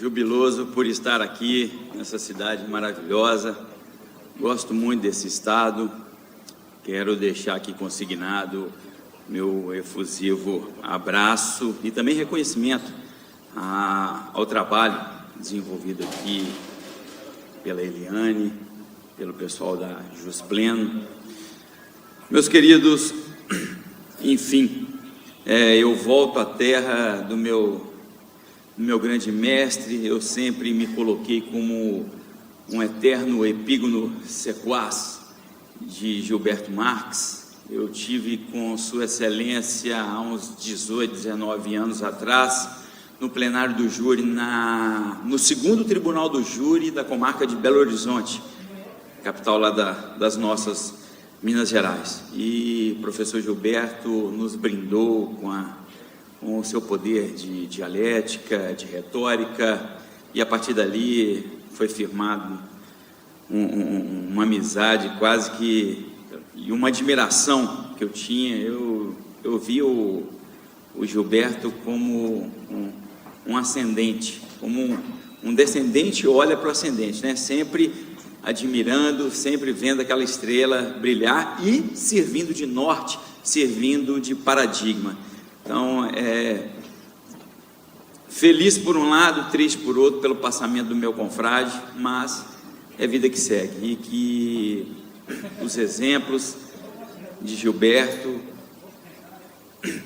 jubiloso por estar aqui nessa cidade maravilhosa. Gosto muito desse estado. Quero deixar aqui consignado meu efusivo abraço e também reconhecimento ao trabalho desenvolvido aqui pela Eliane, pelo pessoal da Juspleno. Meus queridos, enfim, eu volto à terra do meu grande mestre. Eu sempre me coloquei como um eterno epígono sequaz de Gilberto Marx. Eu tive com Sua Excelência há uns 18, 19 anos atrás, no plenário do júri, no segundo tribunal do júri da comarca de Belo Horizonte, capital lá das nossas Minas Gerais. E o professor Gilberto nos brindou com o seu poder de dialética, de retórica, e a partir dali foi firmado uma amizade quase que, e uma admiração que eu tinha. Eu vi o Gilberto como um ascendente, como um descendente olha para o ascendente, né? Sempre admirando, sempre vendo aquela estrela brilhar e servindo de norte, servindo de paradigma. Então, feliz por um lado, triste por outro, pelo passamento do meu confrade, mas é vida que segue, e que os exemplos de Gilberto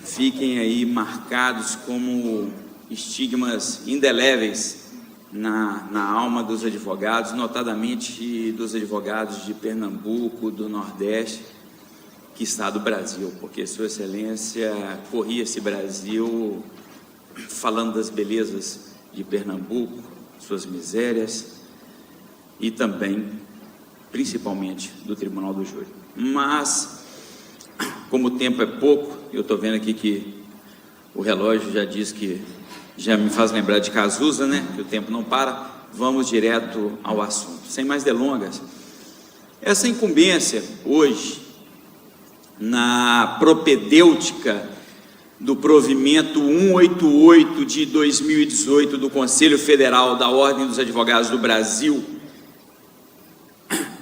fiquem aí marcados como estigmas indeléveis na alma dos advogados, notadamente dos advogados de Pernambuco, do Nordeste, que está do Brasil, porque Sua Excelência corria esse Brasil falando das belezas de Pernambuco, suas misérias, e também, principalmente, do Tribunal do Júri. Mas, como o tempo é pouco, eu estou vendo aqui que o relógio já diz que já me faz lembrar de Cazuza, né? Que o tempo não para. Vamos direto ao assunto. Sem mais delongas, essa incumbência hoje, na propedêutica do provimento 188 de 2018 do Conselho Federal da Ordem dos Advogados do Brasil,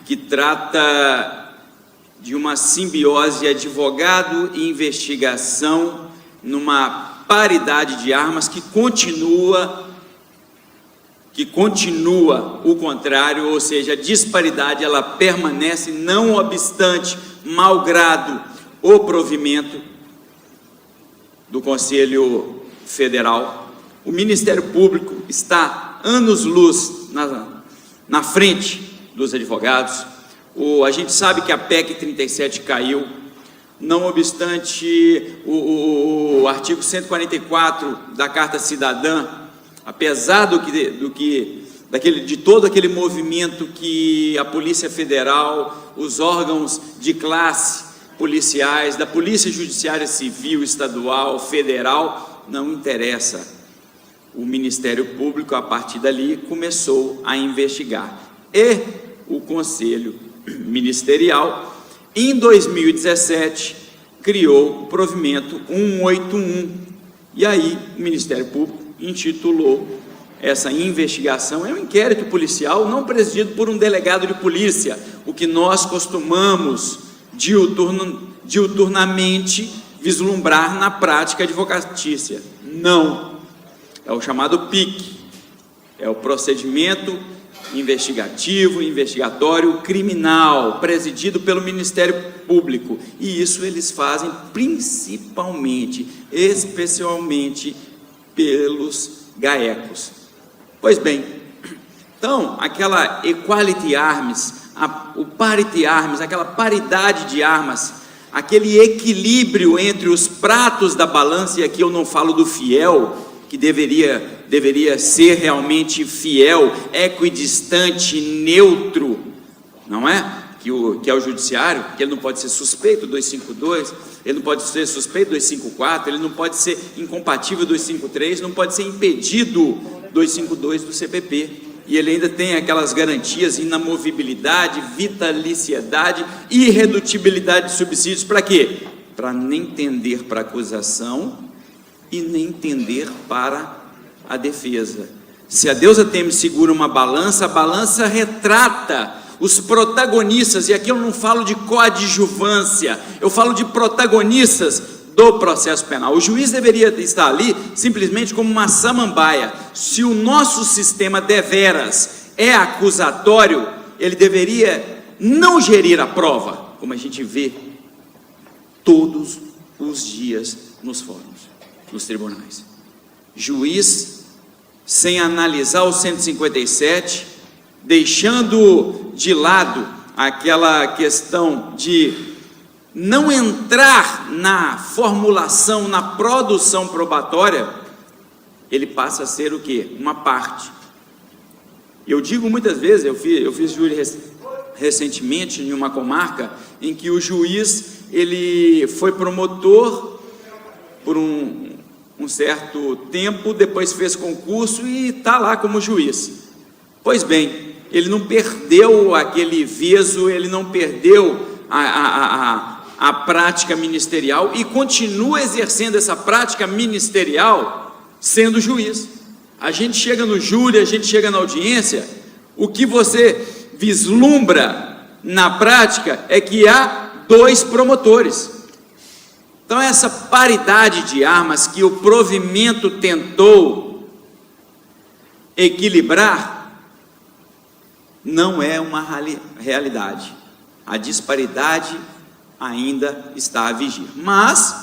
que trata de uma simbiose advogado e investigação numa paridade de armas que continua o contrário, ou seja, a disparidade ela permanece, não obstante, malgrado o provimento do Conselho Federal. O Ministério Público está anos-luz na frente dos advogados. A gente sabe que a PEC 37 caiu, não obstante o artigo 144 da Carta Cidadã, apesar de todo aquele movimento que a Polícia Federal, os órgãos de classe policiais, da Polícia Judiciária Civil, Estadual, Federal, não interessa. O Ministério Público, a partir dali, começou a investigar. E o Conselho Ministerial, em 2017, criou o provimento 181. E aí, o Ministério Público intitulou essa investigação, é um inquérito policial não presidido por um delegado de polícia, o que nós costumamos diuturnamente vislumbrar na prática advocatícia. Não, é o chamado PIC, é o procedimento investigativo, investigatório criminal, presidido pelo Ministério Público, e isso eles fazem principalmente, especialmente pelos GAECos. Pois bem, então, aquela equality arms, o parity arms, aquela paridade de armas, aquele equilíbrio entre os pratos da balança, e aqui eu não falo do fiel, que deveria ser realmente fiel, equidistante, neutro, não é? Que é o judiciário, que ele não pode ser suspeito, 252, ele não pode ser suspeito, 254, ele não pode ser incompatível, 253, não pode ser impedido, 252 do CPP, e ele ainda tem aquelas garantias, inamovibilidade, vitaliciedade, irredutibilidade de subsídios, para quê? Para nem tender para a acusação e nem tender para a defesa. Se a deusa Têmis segura uma balança, a balança retrata os protagonistas, e aqui eu não falo de coadjuvância, eu falo de protagonistas do processo penal. O juiz deveria estar ali simplesmente como uma samambaia. Se o nosso sistema deveras é acusatório, ele deveria não gerir a prova, como a gente vê todos os dias nos fóruns, nos tribunais. Juiz, sem analisar o 157, deixando de lado aquela questão de não entrar na formulação, na produção probatória, ele passa a ser o quê? Uma parte. Eu digo muitas vezes, eu fiz júri recentemente em uma comarca, em que o juiz, ele foi promotor por um certo tempo, depois fez concurso e está lá como juiz. Pois bem, ele não perdeu aquele viso, ele não perdeu a prática ministerial e continua exercendo essa prática ministerial sendo juiz. A gente chega no júri, a gente chega na audiência, o que você vislumbra na prática é que há 2 promotores. Então essa paridade de armas que o provimento tentou equilibrar não é uma realidade. A disparidade ainda está a vigir. Mas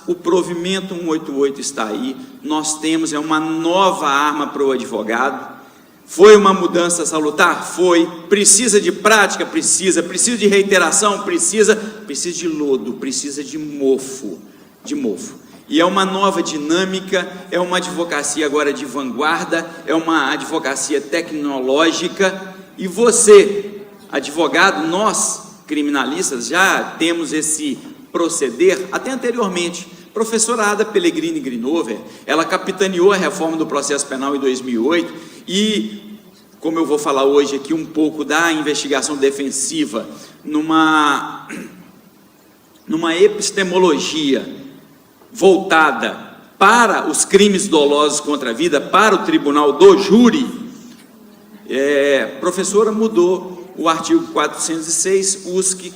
o provimento 188 está aí. Nós temos uma nova arma para o advogado. Foi uma mudança salutar? Foi. Precisa de prática? Precisa. Precisa de reiteração? Precisa. Precisa de lodo, precisa de mofo. E é uma nova dinâmica, é uma advocacia agora de vanguarda, é uma advocacia tecnológica, e você, advogado, nós, criminalistas, já temos esse proceder, até anteriormente. Professora Ada Pellegrini Grinover, ela capitaneou a reforma do processo penal em 2008, e, como eu vou falar hoje aqui um pouco da investigação defensiva, numa epistemologia voltada para os crimes dolosos contra a vida, para o tribunal do júri, professora mudou o artigo 406, USC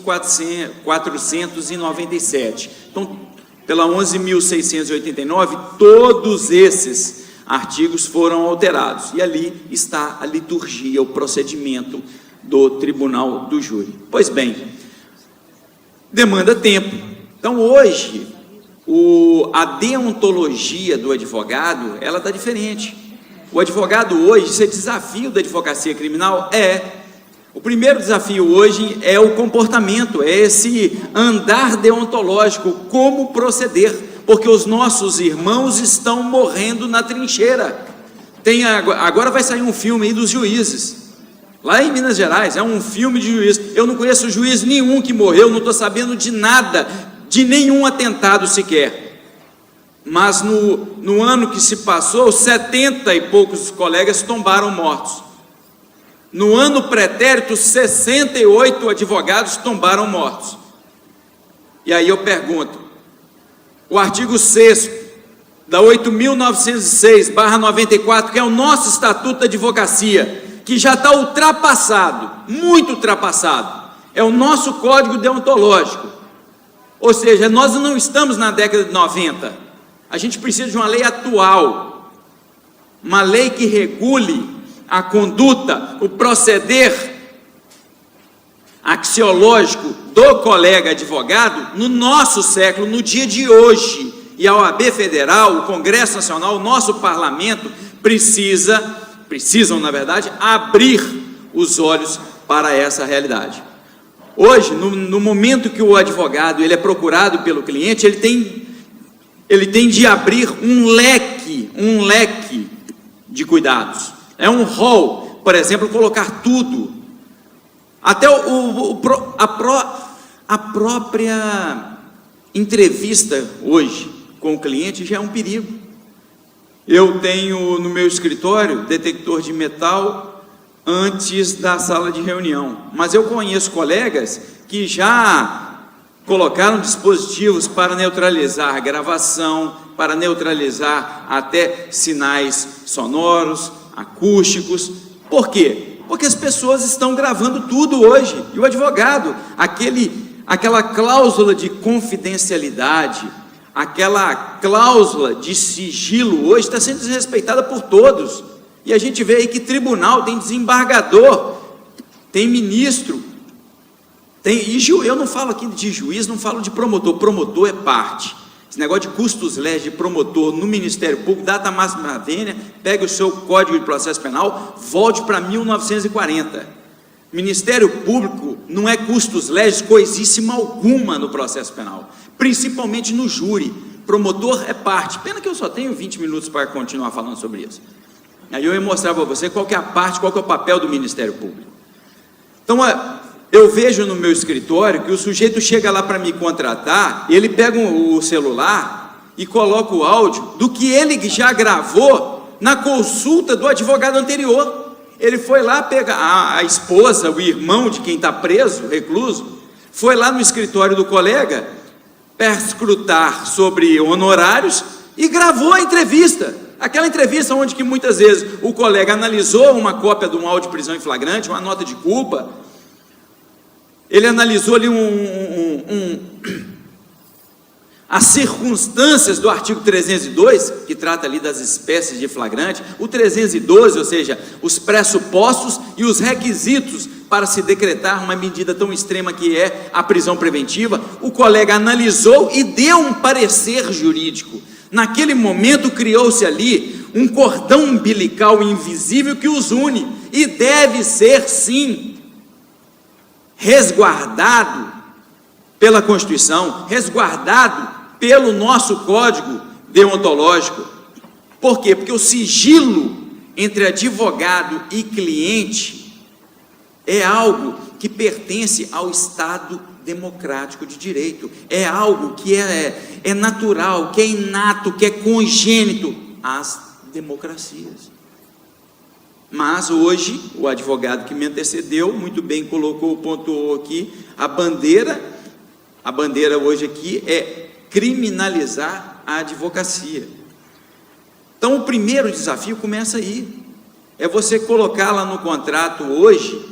497. Então, pela 11.689, todos esses artigos foram alterados, e ali está a liturgia, o procedimento do tribunal do júri. Pois bem, demanda tempo. Então, hoje, a deontologia do advogado, ela está diferente. O advogado hoje, esse desafio da advocacia criminal o primeiro desafio hoje é o comportamento, é esse andar deontológico, como proceder, porque os nossos irmãos estão morrendo na trincheira. Agora vai sair um filme aí dos juízes, lá em Minas Gerais, é um filme de juiz. Eu não conheço juiz nenhum que morreu, não estou sabendo de nada, de nenhum atentado sequer, mas no ano que se passou, 70 e poucos colegas tombaram mortos. No ano pretérito, 68 advogados tombaram mortos. E aí eu pergunto, o artigo 6º da 8.906/94, que é o nosso Estatuto da Advocacia, que já está ultrapassado, muito ultrapassado, é o nosso Código Deontológico. Ou seja, nós não estamos na década de 90, a gente precisa de uma lei atual, uma lei que regule a conduta, o proceder axiológico do colega advogado no nosso século, no dia de hoje. E a OAB Federal, o Congresso Nacional, o nosso parlamento precisam, na verdade, abrir os olhos para essa realidade. Hoje, no momento que o advogado ele é procurado pelo cliente, ele tem de abrir um leque de cuidados. É um rol, por exemplo, colocar tudo, até a própria entrevista hoje com o cliente já é um perigo. Eu tenho no meu escritório detector de metal antes da sala de reunião, mas eu conheço colegas que já colocaram dispositivos para neutralizar a gravação, para neutralizar até sinais sonoros, acústicos. Por quê? Porque as pessoas estão gravando tudo hoje, e o advogado, aquela cláusula de confidencialidade, aquela cláusula de sigilo hoje está sendo desrespeitada por todos, e a gente vê aí que tribunal tem desembargador, tem ministro, eu não falo aqui de juiz, não falo de promotor, promotor é parte. Esse negócio de custos legis de promotor no Ministério Público, data máxima vênia, pegue o seu Código de Processo Penal, volte para 1940. Ministério Público não é custos legis coisíssima alguma no processo penal, principalmente no júri. Promotor é parte. Pena que eu só tenho 20 minutos para continuar falando sobre isso. Aí eu ia mostrar para você qual que é a parte, qual que é o papel do Ministério Público. Então, eu vejo no meu escritório que o sujeito chega lá para me contratar, ele pega o celular e coloca o áudio do que ele já gravou na consulta do advogado anterior. Ele foi lá pegar a esposa, o irmão de quem está preso, recluso, foi lá no escritório do colega, perscrutar sobre honorários e gravou a entrevista. Aquela entrevista onde que muitas vezes o colega analisou uma cópia de um áudio de prisão em flagrante, uma nota de culpa, ele analisou ali as circunstâncias do artigo 302, que trata ali das espécies de flagrante, o 312, ou seja, os pressupostos e os requisitos para se decretar uma medida tão extrema que é a prisão preventiva. O colega analisou e deu um parecer jurídico. Naquele momento criou-se ali um cordão umbilical invisível que os une, e deve ser sim resguardado pela Constituição, resguardado pelo nosso Código Deontológico. Por quê? Porque o sigilo entre advogado e cliente é algo que pertence ao Estado democrático de direito, é algo que é natural, que é inato, que é congênito às democracias. Mas hoje, o advogado que me antecedeu, muito bem colocou, pontuou aqui, a bandeira hoje aqui é criminalizar a advocacia. Então, o primeiro desafio começa aí, é você colocar lá no contrato hoje,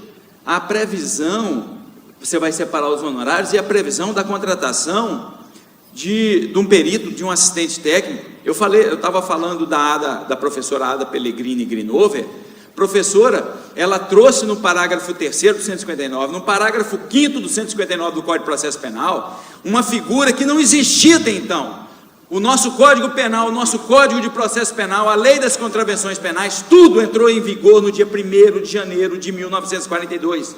a previsão, você vai separar os honorários e a previsão da contratação de um perito, de um assistente técnico. Eu estava falando da professora Ada Pellegrini Grinover. Professora, ela trouxe no parágrafo 3º do 159, no parágrafo 5º do 159 do Código de Processo Penal, uma figura que não existia até então. O nosso Código Penal, o nosso Código de Processo Penal, a Lei das Contravenções Penais, tudo entrou em vigor no dia 1º de janeiro de 1942.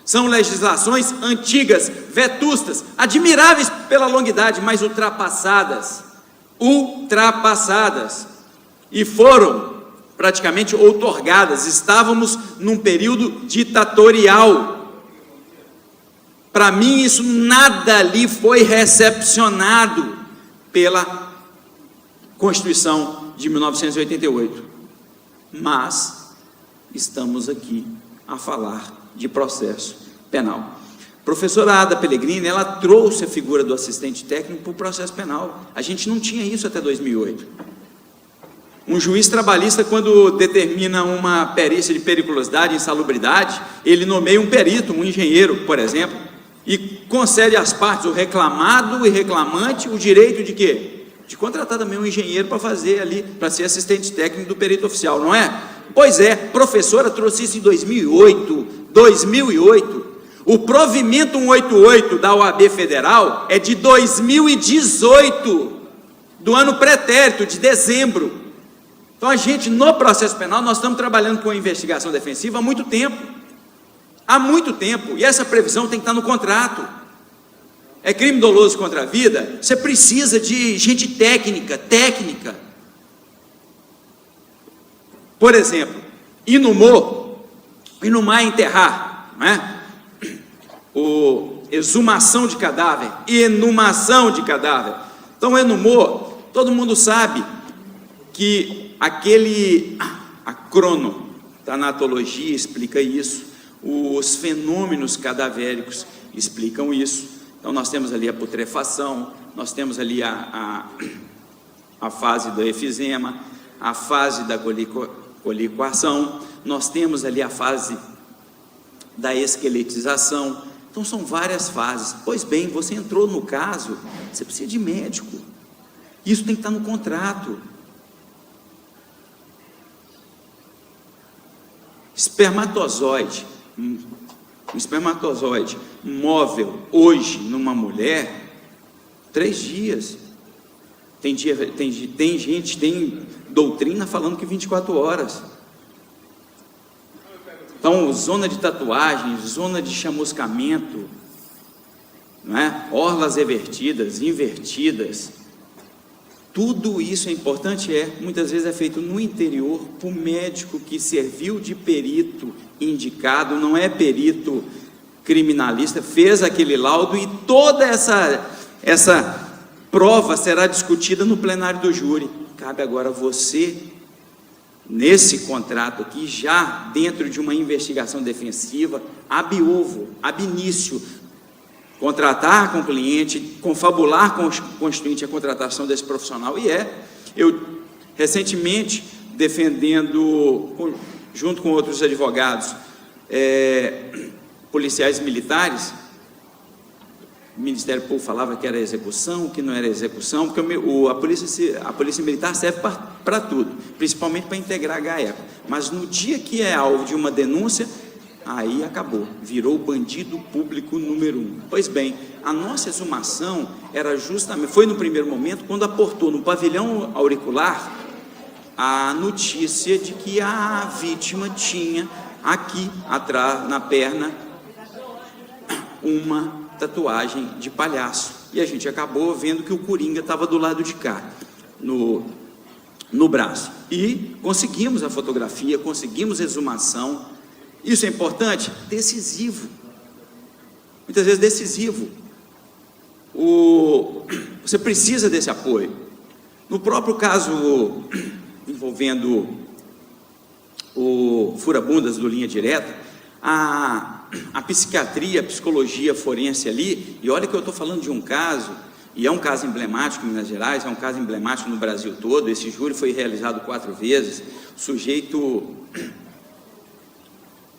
São legislações antigas, vetustas, admiráveis pela longuidade, mas ultrapassadas, e foram praticamente outorgadas. Estávamos num período ditatorial. Para mim, isso nada ali foi recepcionado pela Constituição de 1988. Mas estamos aqui a falar de processo penal. Professora Ada Pellegrini, ela trouxe a figura do assistente técnico para o processo penal. A gente não tinha isso até 2008. Um juiz trabalhista, quando determina uma perícia de periculosidade e insalubridade, ele nomeia um perito, um engenheiro, por exemplo, e concede às partes, o reclamado e reclamante, o direito de quê? De contratar também um engenheiro para fazer ali, para ser assistente técnico do perito oficial, não é? Pois é, professora trouxe isso em 2008. O provimento 188 da OAB Federal é de 2018, do ano pretérito, de dezembro. Então, a gente, no processo penal, nós estamos trabalhando com a investigação defensiva há muito tempo, e essa previsão tem que estar no contrato. É crime doloso contra a vida, você precisa de gente técnica. Por exemplo, inumar é enterrar, não é? Exumação de cadáver, inumação de cadáver. Então, enumou, todo mundo sabe que a cronotanatologia explica isso, os fenômenos cadavéricos explicam isso. Então, nós temos ali a putrefação, nós temos ali a fase do efizema, a fase da colicoação, nós temos ali a fase da esqueletização. Então, são várias fases. Pois bem, você entrou no caso, você precisa de médico. Isso tem que estar no contrato. Espermatozoide. Um espermatozoide móvel hoje numa mulher, 3 dias. Tem gente, tem doutrina falando que 24 horas. Então, zona de tatuagem, zona de chamuscamento, não é? Orlas revertidas, invertidas, tudo isso é importante, muitas vezes é feito no interior, por médico que serviu de perito indicado, não é perito criminalista, fez aquele laudo e toda essa prova será discutida no plenário do júri. Cabe agora a você, nesse contrato aqui, já dentro de uma investigação defensiva, ab ovo, ab início, contratar com o cliente, confabular com o constituinte a contratação desse profissional. E eu recentemente, defendendo, junto com outros advogados, policiais militares, o Ministério Público falava que era execução, que não era execução, porque a polícia militar serve para tudo, principalmente para integrar a GAECO, mas no dia que é alvo de uma denúncia, aí acabou, virou o bandido público número 1. Pois bem, a nossa exumação era justamente, foi no primeiro momento, quando aportou no pavilhão auricular a notícia de que a vítima tinha aqui atrás, na perna, uma tatuagem de palhaço, e a gente acabou vendo que o Coringa estava do lado de cá, no braço, e conseguimos a fotografia, conseguimos a exumação. Isso é importante? Decisivo, muitas vezes decisivo. Você precisa desse apoio. No próprio caso envolvendo o Furabundas do Linha Direta, a psiquiatria, a psicologia forense ali, e olha que eu estou falando de um caso, e é um caso emblemático em Minas Gerais, é um caso emblemático no Brasil todo. Esse júri foi realizado 4 vezes, o sujeito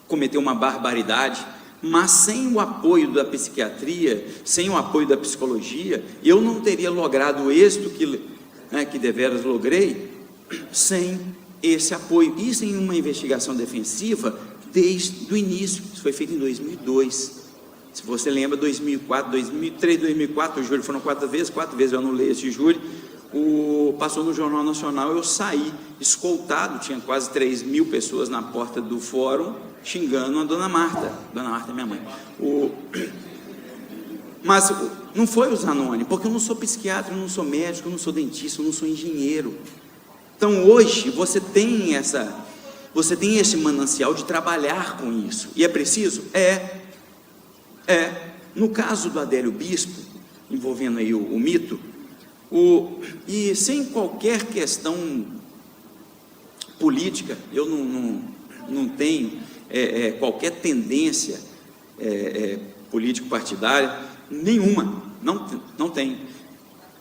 cometeu uma barbaridade, mas sem o apoio da psiquiatria, sem o apoio da psicologia, eu não teria logrado o êxito que deveras logrei, sem esse apoio. Isso em uma investigação defensiva desde o início. Isso foi feito em 2002. Se você lembra, 2004, 2003, 2004, o júri foram 4 vezes eu anulei esse júri. Passou no Jornal Nacional, eu saí escoltado, tinha quase 3.000 pessoas na porta do fórum, xingando a Dona Marta é minha mãe. Mas não foi o Zanoni, porque eu não sou psiquiatra, eu não sou médico, eu não sou dentista, eu não sou engenheiro. Então hoje você tem esse manancial de trabalhar com isso, e é preciso? No caso do Adélio Bispo, envolvendo aí o mito, e sem qualquer questão política, eu não tenho qualquer tendência político-partidária nenhuma, não tenho.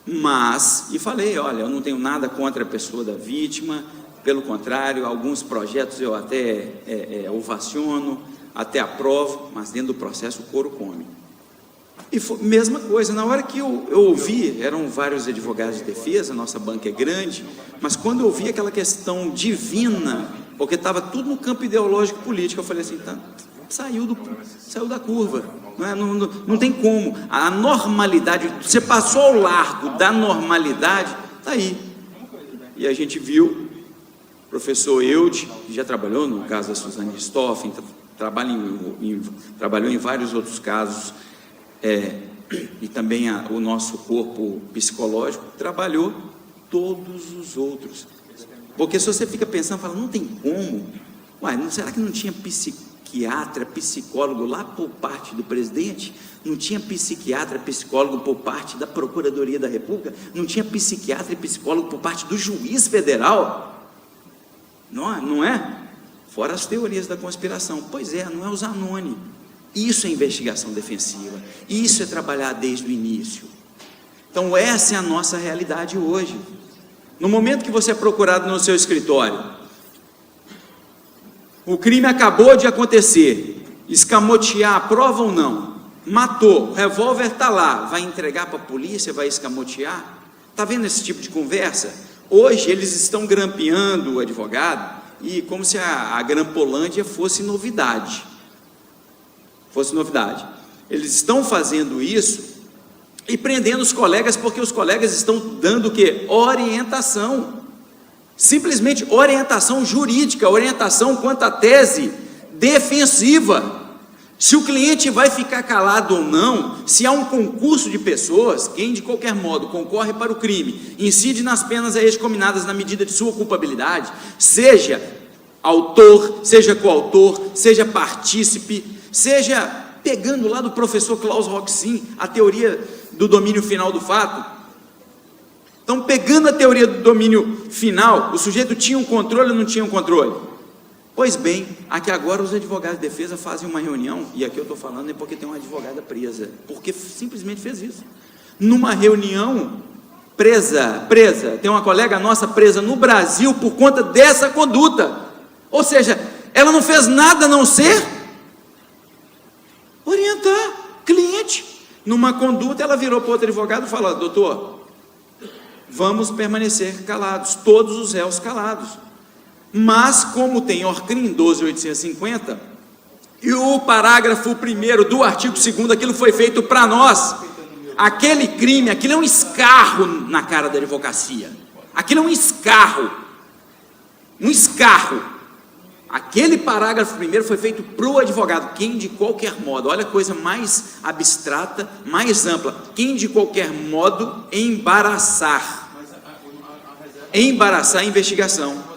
Mas, e falei, olha, eu não tenho nada contra a pessoa da vítima, pelo contrário, alguns projetos eu até ovaciono, até aprovo, mas dentro do processo o couro come. E foi a mesma coisa, na hora que eu ouvi, eram vários advogados de defesa, nossa banca é grande, mas quando eu vi aquela questão divina, porque estava tudo no campo ideológico político, eu falei assim, tá, saiu da curva, não tem como, a normalidade, você passou ao largo da normalidade, está aí. E a gente viu, o professor Eude, que já trabalhou no caso da Suzane Richthofen, trabalhou em vários outros casos, e também o nosso corpo psicológico, trabalhou todos os outros. Porque se você fica pensando, fala, não tem como, será que não tinha psiquiatra, psicólogo lá por parte do presidente? Não tinha psiquiatra, psicólogo por parte da Procuradoria da República? Não tinha psiquiatra e psicólogo por parte do juiz federal? Não é? Fora as teorias da conspiração. Pois não é o Zanoni. Isso é investigação defensiva, isso é trabalhar desde o início. Então essa é a nossa realidade hoje. No momento que você é procurado no seu escritório, o crime acabou de acontecer, escamotear a prova ou não, matou, o revólver está lá, vai entregar para a polícia, vai escamotear? Está vendo esse tipo de conversa? Hoje eles estão grampeando o advogado, e como se a Grampolândia fosse novidade. Eles estão fazendo isso e prendendo os colegas, porque os colegas estão dando o quê? Orientação, simplesmente orientação jurídica, orientação quanto à tese defensiva. Se o cliente vai ficar calado ou não, se há um concurso de pessoas, quem de qualquer modo concorre para o crime, incide nas penas a eles combinadas na medida de sua culpabilidade, seja autor, seja coautor, seja partícipe, seja pegando lá do professor Klaus Roxin, a teoria do domínio final do fato. Então, pegando a teoria do domínio final, o sujeito tinha um controle ou não tinha um controle? Pois bem, aqui agora os advogados de defesa fazem uma reunião, e aqui eu estou falando é porque tem uma advogada presa, porque simplesmente fez isso. Numa reunião, presa, tem uma colega nossa presa no Brasil por conta dessa conduta. Ou seja, ela não fez nada a não ser orientar cliente. Numa conduta, ela virou para outro advogado e falou: doutor, vamos permanecer calados, todos os réus calados. Mas, como tem ORCRIM 12.850, e o parágrafo 1º do artigo 2º, aquilo foi feito para nós, aquele crime, aquilo é um escarro na cara da advocacia, aquilo é um escarro, aquele parágrafo 1º foi feito para o advogado, quem de qualquer modo, olha a coisa mais abstrata, mais ampla, quem de qualquer modo embaraçar a investigação.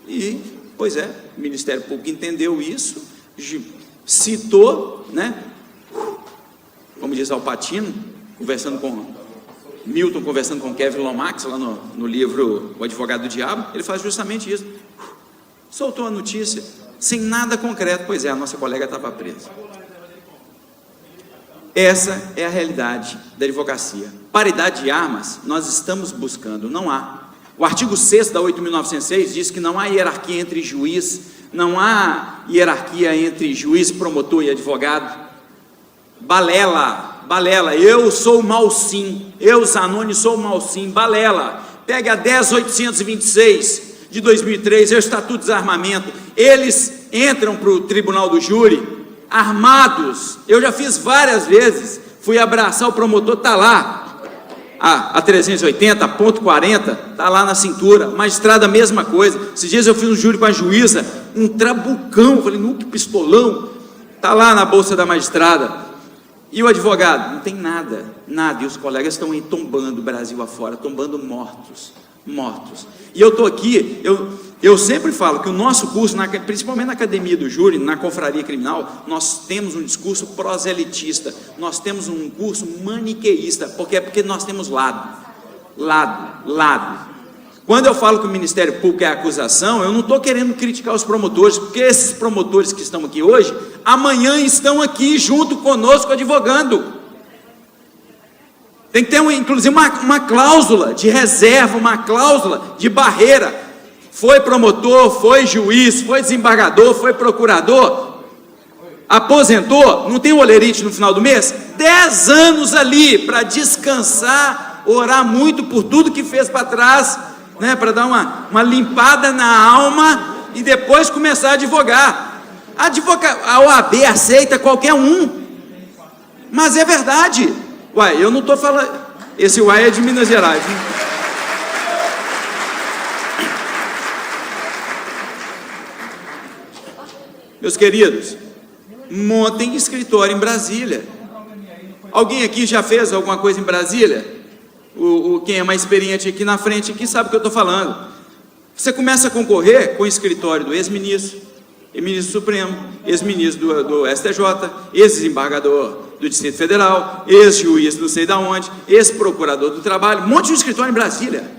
E, pois é, o Ministério Público entendeu isso, citou, né, como diz Alpatino, conversando com Milton, conversando com Kevin Lomax, lá no livro O Advogado do Diabo, ele faz justamente isso, soltou a notícia, sem nada concreto. Pois é, a nossa colega estava presa. Essa é a realidade da advocacia. Paridade de armas, nós estamos buscando, não há. O artigo 6º da 8.906 diz que não há hierarquia entre juiz, não há hierarquia entre juiz, promotor e advogado. Balela, eu sou mal sim, eu, Zanoni, sou mal sim, balela. Pegue a 10.826 de 2003, é o Estatuto de Desarmamento, eles entram para o tribunal do júri, armados. Eu já fiz várias vezes, fui abraçar o promotor, está lá, a 380, a ponto 40, está lá na cintura. Magistrado, a mesma coisa. Esses dias eu fiz um júri com a juíza, um trabucão, falei, que pistolão, está lá na bolsa da magistrada. E o advogado? Não tem nada, e os colegas estão aí tombando o Brasil afora, tombando mortos. E eu estou aqui, eu sempre falo que o nosso curso, principalmente na academia do júri, na confraria criminal, nós temos um discurso proselitista, nós temos um curso maniqueísta, porque nós temos lado. Quando eu falo que o Ministério Público é acusação, eu não estou querendo criticar os promotores, porque esses promotores que estão aqui hoje, amanhã estão aqui junto conosco advogando. Tem que ter, inclusive, uma cláusula de reserva, uma cláusula de barreira. Foi promotor, foi juiz, foi desembargador, foi procurador, aposentou, não tem um olerite no final do mês? 10 anos ali para descansar, orar muito por tudo que fez para trás, né, para dar uma limpada na alma e depois começar a advogar. A OAB aceita qualquer um, mas é verdade. Eu não estou falando, esse é de Minas Gerais, hein? Meus queridos, montem escritório em Brasília. Alguém aqui já fez alguma coisa em Brasília? Quem é mais experiente aqui na frente aqui sabe o que eu estou falando. Você começa a concorrer com o escritório do ex-ministro, ex-ministro Supremo, ex-ministro do STJ, ex-desembargador do Distrito Federal, ex-juiz não sei de onde, ex-procurador do trabalho. Monte um escritório em Brasília.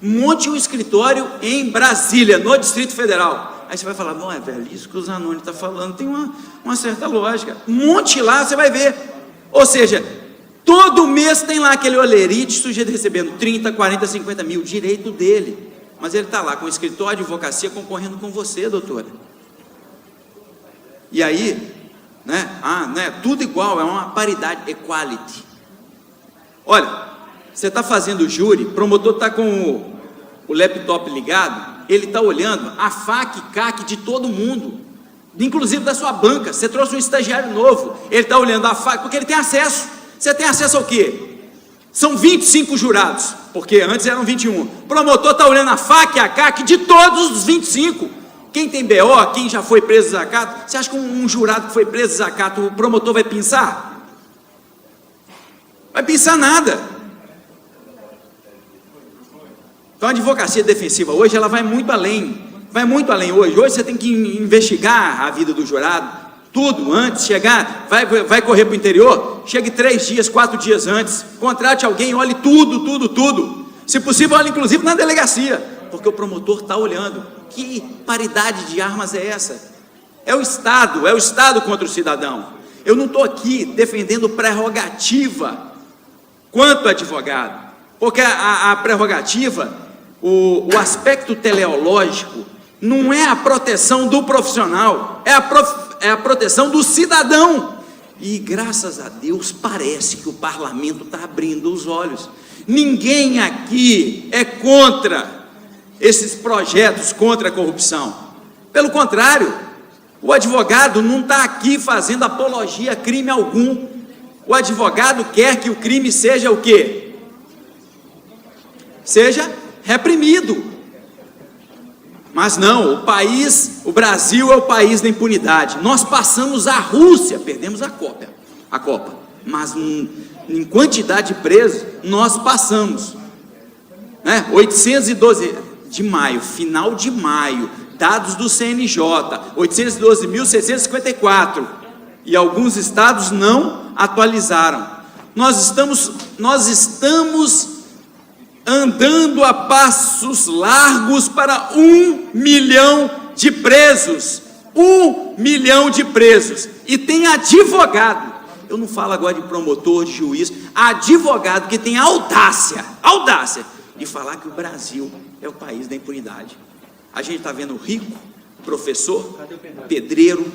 Monte um escritório em Brasília, no Distrito Federal. Aí você vai falar, não, é velho, isso que o Zanoni está falando tem uma certa lógica. Um monte lá, você vai ver. Ou seja, todo mês tem lá aquele olerite, sujeito recebendo 30, 40, 50 mil, direito dele. Mas ele está lá com o escritório de advocacia concorrendo com você, doutora. E aí, né, tudo igual, é uma paridade, equality. Olha, você está fazendo o júri, o promotor está com o laptop ligado, ele está olhando a FAQ e CAQ de todo mundo, inclusive da sua banca. Você trouxe um estagiário novo, ele está olhando a FAQ, porque ele tem acesso. Você tem acesso ao quê? São 25 jurados, porque antes eram 21. O promotor está olhando a FAQ e a CAQ de todos os 25. Quem tem BO, quem já foi preso desacato, você acha que um jurado que foi preso desacato, o promotor vai pensar? Vai pensar nada. Então a advocacia defensiva hoje, ela vai muito além. Vai muito além hoje. Hoje você tem que investigar a vida do jurado, tudo antes, chegar, vai correr para o interior, chegue 3 dias, 4 dias antes, contrate alguém, olhe tudo. Se possível, olhe inclusive na delegacia, porque o promotor está olhando. Que paridade de armas é essa? É o Estado contra o cidadão. Eu não estou aqui defendendo prerrogativa quanto advogado, porque a prerrogativa, o aspecto teleológico, não é a proteção do profissional, é a proteção do cidadão. E graças a Deus parece que o parlamento está abrindo os olhos. Ninguém aqui é contra esses projetos contra a corrupção. Pelo contrário, o advogado não está aqui fazendo apologia a crime algum. O advogado quer que o crime seja o quê? Seja reprimido. Mas não, o Brasil é o país da impunidade. Nós passamos a Rússia, perdemos a Copa, mas em quantidade de presos, nós passamos, 812 de maio, final de maio, dados do CNJ, 812.654, e alguns estados não atualizaram. Nós estamos andando a passos largos para 1 milhão de presos, 1 milhão de presos, e tem advogado, eu não falo agora de promotor, de juiz, advogado que tem audácia de falar que o Brasil é o país da impunidade. A gente está vendo rico, professor, pedreiro,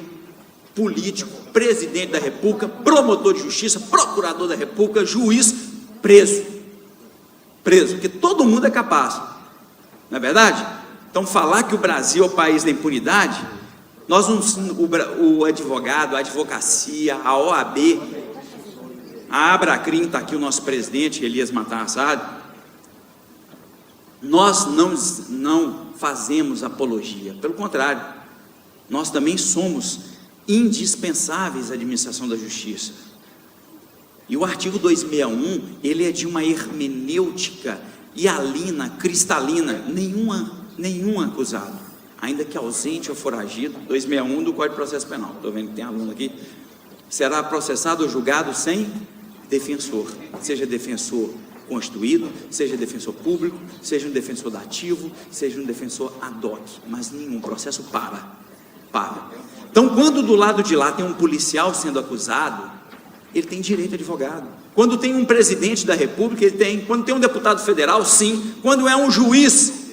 político, presidente da República, promotor de justiça, procurador da República, juiz, preso, porque todo mundo é capaz, não é verdade? Então falar que o Brasil é o país da impunidade, o advogado, a advocacia, a OAB, a Abracrim, está aqui o nosso presidente, Elias Matar Assad, nós não fazemos apologia, pelo contrário, nós também somos indispensáveis à administração da justiça. E o artigo 261, ele é de uma hermenêutica hialina, cristalina, nenhum acusado, ainda que ausente ou foragido, 261 do Código de Processo Penal, estou vendo que tem aluno aqui, será processado ou julgado sem defensor, seja defensor constituído, seja defensor público, seja um defensor dativo, seja um defensor ad hoc, mas nenhum processo para. Então, quando do lado de lá tem um policial sendo acusado, ele tem direito a advogado. Quando tem um presidente da República, ele tem. Quando tem um deputado federal, sim. Quando é um juiz,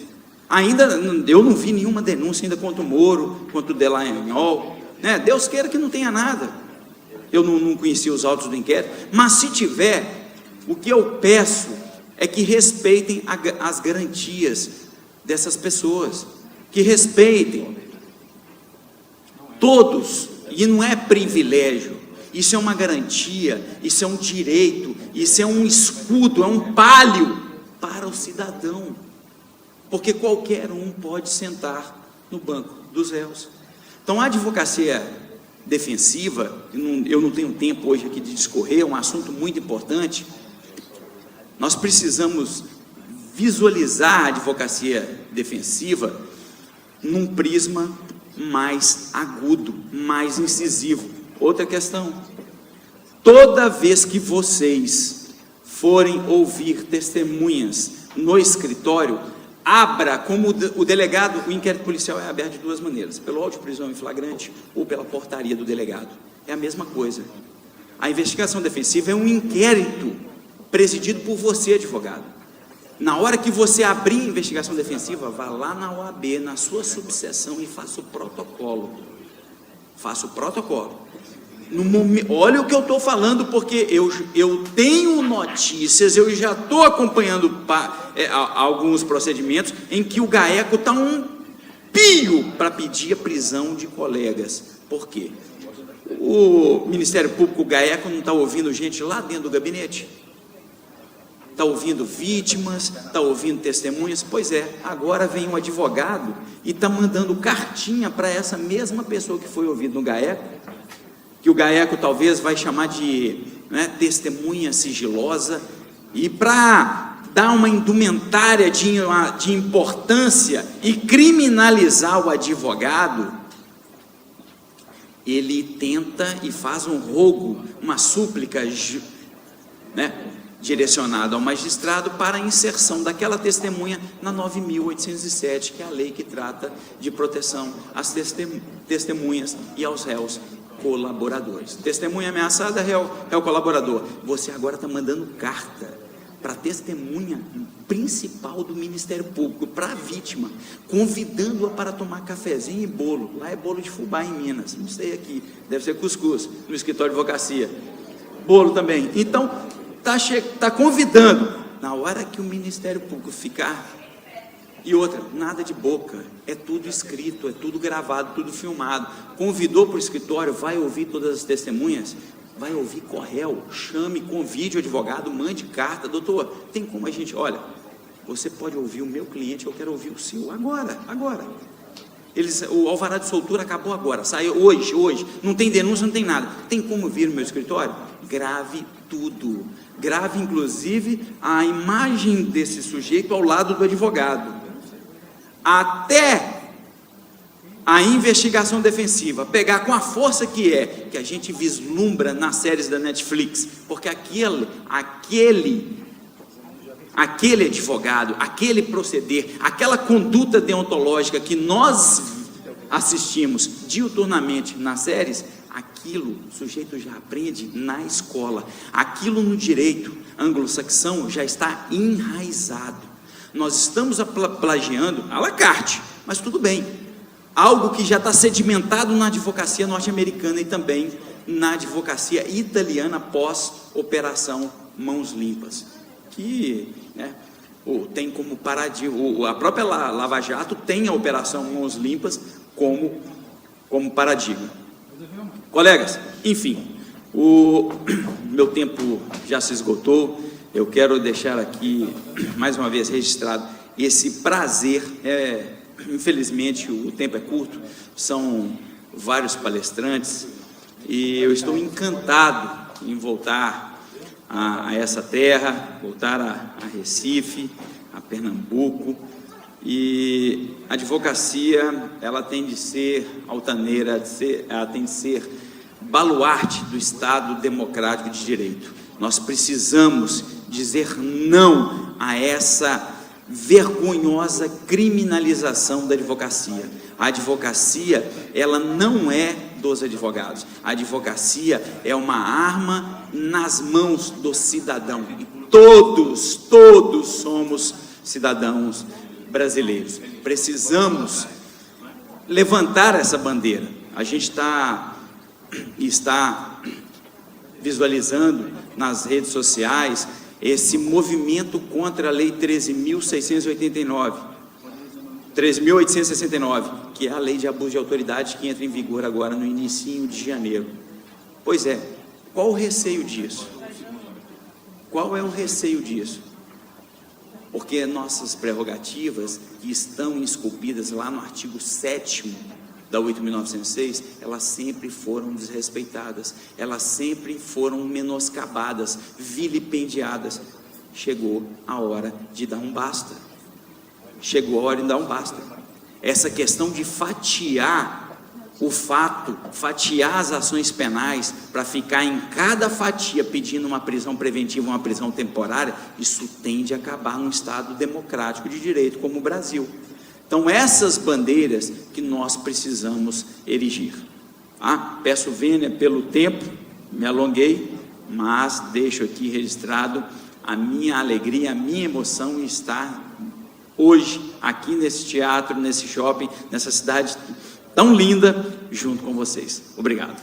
ainda eu não vi nenhuma denúncia ainda contra o Moro, contra o Dallagnol, Deus queira que não tenha nada. Eu não conheci os autos do inquérito, mas se tiver, o que eu peço é que respeitem as garantias dessas pessoas, que respeitem todos, e não é privilégio, isso é uma garantia, isso é um direito, isso é um escudo, é um palio para o cidadão, porque qualquer um pode sentar no banco dos réus. Então a advocacia defensiva, eu não tenho tempo hoje aqui de discorrer, é um assunto muito importante. Nós precisamos visualizar a advocacia defensiva num prisma mais agudo, mais incisivo. Outra questão, toda vez que vocês forem ouvir testemunhas no escritório, abra, como o delegado, o inquérito policial é aberto de duas maneiras, pelo auto de prisão em flagrante ou pela portaria do delegado. É a mesma coisa. A investigação defensiva é um inquérito presidido por você, advogado. Na hora que você abrir a investigação defensiva, vá lá na OAB, na sua subseção e faça o protocolo. Faça o protocolo. Olha o que eu estou falando, porque eu tenho notícias, eu já estou acompanhando alguns procedimentos em que o GAECO está um pio para pedir a prisão de colegas. Por quê? O Ministério Público, o GAECO, não está ouvindo gente lá dentro do gabinete? Está ouvindo vítimas, está ouvindo testemunhas? Pois é, agora vem um advogado e está mandando cartinha para essa mesma pessoa que foi ouvida no GAECO, que o GAECO talvez vai chamar de testemunha sigilosa, e para dar uma indumentária de importância e criminalizar o advogado, ele tenta e faz um rogo, uma súplica, direcionado ao magistrado para a inserção daquela testemunha na 9.807, que é a lei que trata de proteção às testemunhas e aos réus colaboradores. Testemunha ameaçada, réu colaborador. Você agora está mandando carta para a testemunha principal do Ministério Público, para a vítima, convidando-a para tomar cafezinho e bolo. Lá é bolo de fubá em Minas, não sei aqui, deve ser cuscuz, no escritório de advocacia. Bolo também. Então, está convidando. Na hora que o Ministério Público ficar... E outra, nada de boca, é tudo escrito, é tudo gravado, tudo filmado. Convidou para o escritório, vai ouvir todas as testemunhas, vai ouvir corréu, chame, convide o advogado, mande carta. Doutor, tem como a gente... Olha, você pode ouvir o meu cliente, eu quero ouvir o seu, agora. O alvará de soltura acabou agora, saiu hoje, não tem denúncia, não tem nada. Tem como vir no meu escritório? Grave tudo, grave inclusive a imagem desse sujeito ao lado do advogado, até a investigação defensiva pegar com a força que a gente vislumbra nas séries da Netflix, porque aquele advogado, aquele proceder, aquela conduta deontológica que nós assistimos diuturnamente nas séries, aquilo o sujeito já aprende na escola, aquilo no direito anglo-saxão já está enraizado. Nós estamos plagiando à la carte, mas tudo bem, algo que já está sedimentado na advocacia norte-americana e também na advocacia italiana pós-operação Mãos Limpas, que tem como paradigma, a própria Lava Jato tem a operação Mãos Limpas como paradigma. Colegas, enfim, o meu tempo já se esgotou. Eu quero deixar aqui, mais uma vez, registrado esse prazer. Infelizmente, o tempo é curto, são vários palestrantes, e eu estou encantado em voltar a essa terra, voltar a Recife, a Pernambuco. E a advocacia, ela tem de ser altaneira, ela tem de ser baluarte do Estado democrático de direito. Nós precisamos dizer não a essa vergonhosa criminalização da advocacia. A advocacia, ela não é dos advogados. A advocacia é uma arma nas mãos do cidadão. E todos somos cidadãos brasileiros. Precisamos levantar essa bandeira. A gente está visualizando nas redes sociais esse movimento contra a Lei 13.869, que é a lei de abuso de autoridade que entra em vigor agora no início de janeiro. Pois é, qual o receio disso? Qual é o receio disso? Porque nossas prerrogativas, que estão esculpidas lá no artigo 7º da 8.906, elas sempre foram desrespeitadas, elas sempre foram menoscabadas, vilipendiadas. Chegou a hora de dar um basta. Chegou a hora de dar um basta. Essa questão de fatiar o fato, fatiar as ações penais para ficar em cada fatia pedindo uma prisão preventiva, uma prisão temporária, isso tende a acabar num Estado democrático de direito como o Brasil. Então, essas bandeiras que nós precisamos erigir. Peço vênia pelo tempo, me alonguei, mas deixo aqui registrado a minha alegria, a minha emoção em estar hoje aqui nesse teatro, nesse shopping, nessa cidade tão linda, junto com vocês. Obrigado.